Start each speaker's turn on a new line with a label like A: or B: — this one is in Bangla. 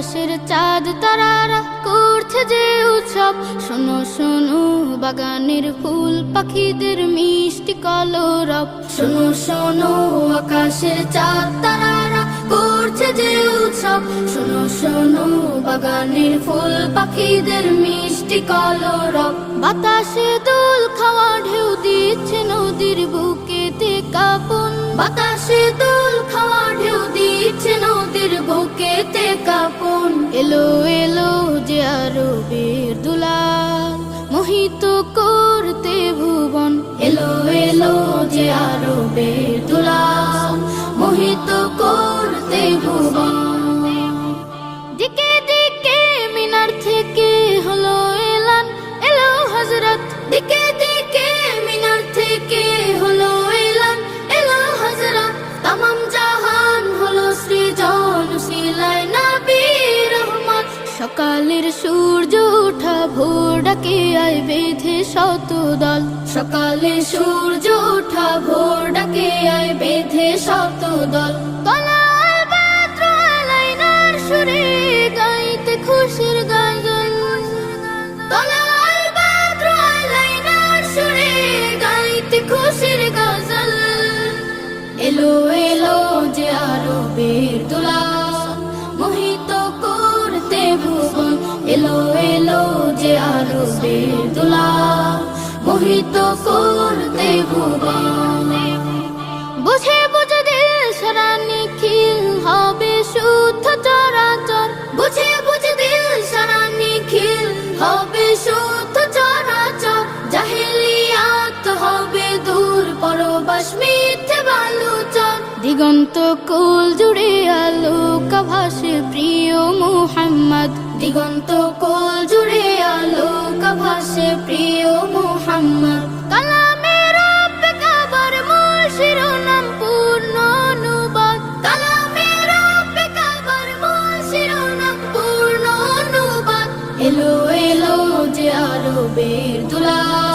A: আকাশের চাঁদ তারারা করছে যে উৎসব, শোনো শোনো বাগানের ফুল পাখিদের মিষ্টি কলরব। শোনো শোনো আকাশের চাঁদ তারারা করছে যে উৎসব, শোনো শোনো বাগানের ফুল পাখিদের মিষ্টি কলরব। বাতাসে দোল খাওয়া ঢেউ দিচ্ছে নদীর বুকেতে কাঁপন, বাতাসে দোল খাওয়া ঢেউ দিচ্ছে নদীর বুকেতে কাঁপন। এলো এলো যে আরবের দুলাল মোহিত করতে ভুবন, এলো এলো যে আরবের দুলাল মোহিত করতে ভুবন। দিকে দিকে মিনার থেকে হলো এলান, এলো হযরত। দিকে দিকে মিনার থেকে হলো এলান, এলো হযরত। তামাম জাহান হলো সৃজন সিলায় নবী রহমত। সকালের সূর্য ওঠা ভোর ডাকে আয় বেঁধে শত দল, সকালে সূর্য ওঠা ভোর ডাকে আয় বেঁধে শত দল। তলায় বাদ্র আলাইনার সুরে গাইতে খুশির গাজন, তলায় বাদ্র আলাইনার সুরে গাইতে খুশির গজল। এলো এলো যে আরবের দুলাল মোহিত করতে ভুবন, এলো এলো যে আরবের দুলাল মোহিত করতে ভুবন। বুঝে বুঝে দিল সারা নিখিল হবে শুদ্ধ চরাচর, বুঝে বুঝে দিল সারা নিখিল হবে শুদ্ধ চরাচর। জাহেলিয়াত হবে দূর পরবাস মিথ্যে বালুচর। দিগন্ত কোল জুড়ে আলোক ভাসে প্রিয় মুহাম্মদ, দিগন্ত কোল জুড়ে আলোক ভাসে প্রিয় মুহাম্মদ। কালামে রব্বে কাবার মূল শিরোনাম পূর্ণ অনুবাদ, কালামে রব্বে কাবার মূল শিরোনাম পূর্ণ অনুবাদ। এলো এলো যে আরবের দুলাল